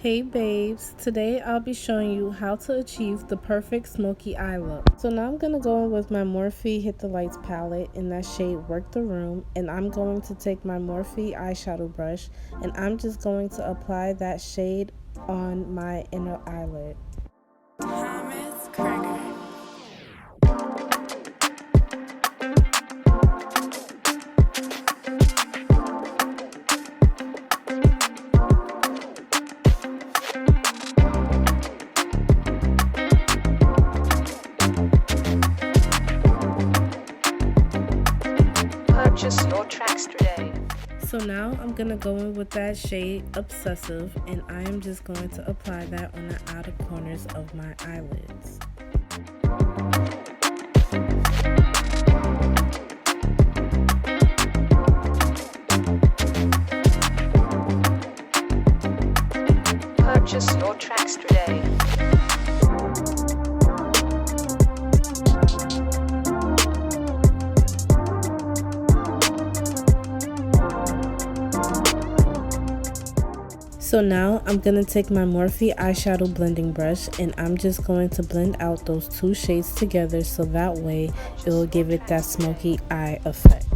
Hey babes, today I'll be showing you how to achieve the perfect smoky eye look. So now I'm going to go in with my Morphe Hit the Lights palette in that shade Work the Room, and I'm going to take my Morphe eyeshadow brush and I'm just going to apply that shade on my inner eyelid. Purchase your tracks today. So now I'm going to go in with that shade Obsessive, and I am just going to apply that on the outer corners of my eyelids. Purchase your tracks today. So now I'm going to take my Morphe eyeshadow blending brush and I'm just going to blend out those two shades together so that way it will give it that smoky eye effect.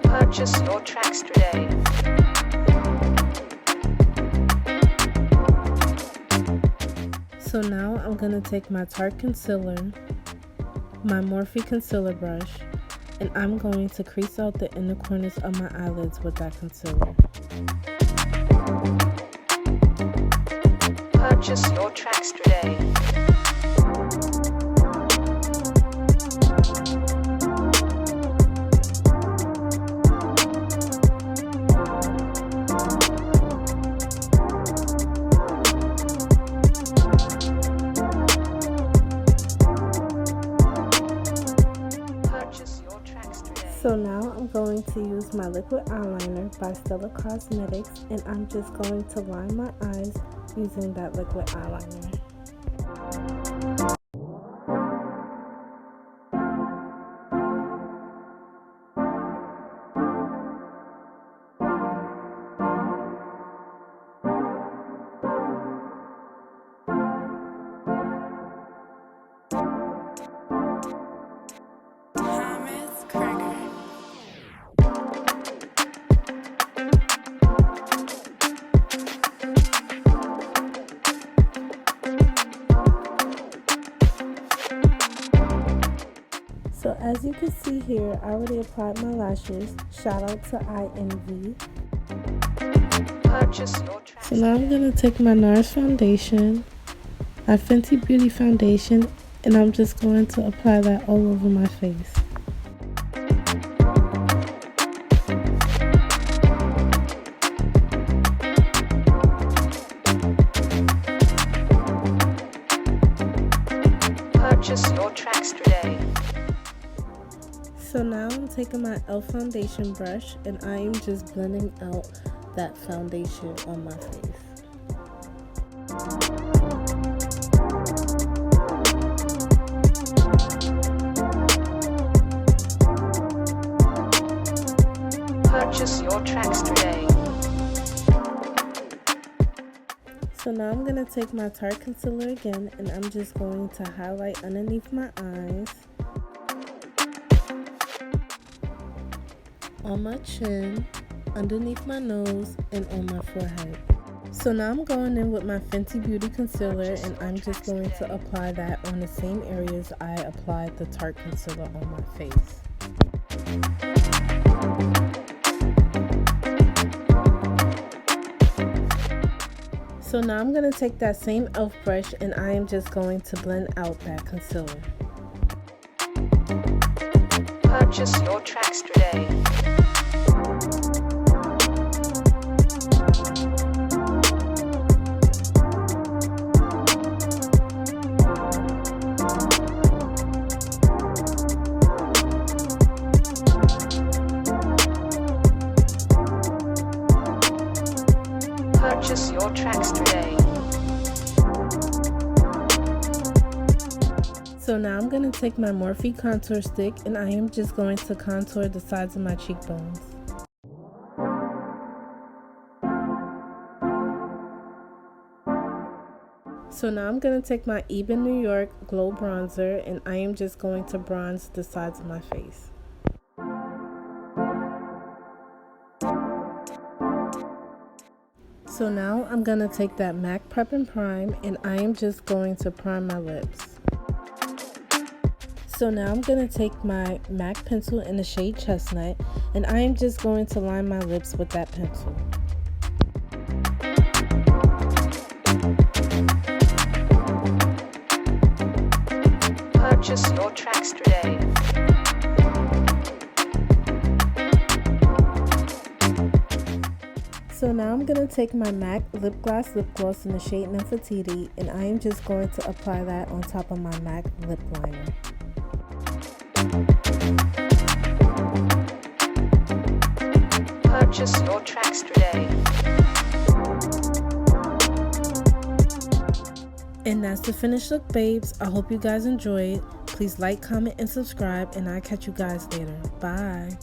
Purchase your tracks today. So now I'm going to take my Tarte concealer, my Morphe concealer brush, and I'm going to crease out the inner corners of my eyelids with that concealer. Purchase your tracks today. So now I'm going to use my liquid eyeliner by Cosmetics, and I'm just going to line my eyes using that liquid eyeliner. So as you can see here, I already applied my lashes. Shout out to Ienvy. Purchase your tracks. So now I'm going to take my NARS foundation, my Fenty Beauty foundation, and I'm just going to apply that all over my face. Purchase your tracks today. So now I'm taking my e.l.f. foundation brush and I am just blending out that foundation on my face. Purchase your tracks today. So now I'm going to take my Tarte concealer again and I'm just going to highlight underneath my eyes, on my chin, underneath my nose, and on my forehead. So now I'm going in with my Fenty Beauty concealer and I'm just going to apply that on the same areas I applied the Tarte concealer on my face. So now I'm going to take that same e.l.f. brush and I am just going to blend out that concealer. Purchase your tracks today. Purchase your tracks today. So now I'm going to take my Morphe contour stick and I am just going to contour the sides of my cheekbones. So now I'm going to take my Even New York Glow Bronzer and I am just going to bronze the sides of my face. So now I'm going to take that MAC Prep and Prime and I am just going to prime my lips. So now I'm going to take my MAC pencil in the shade Chestnut and I am just going to line my lips with that pencil. Purchase your tracks today. So now I'm going to take my MAC lipglass lip gloss in the shade Nymphratiti and I am just going to apply that on top of my MAC lip liner. Purchase your tracks today. And that's the finished look, babes. I hope you guys enjoyed. Please like, comment, and subscribe, and I'll catch you guys later. Bye.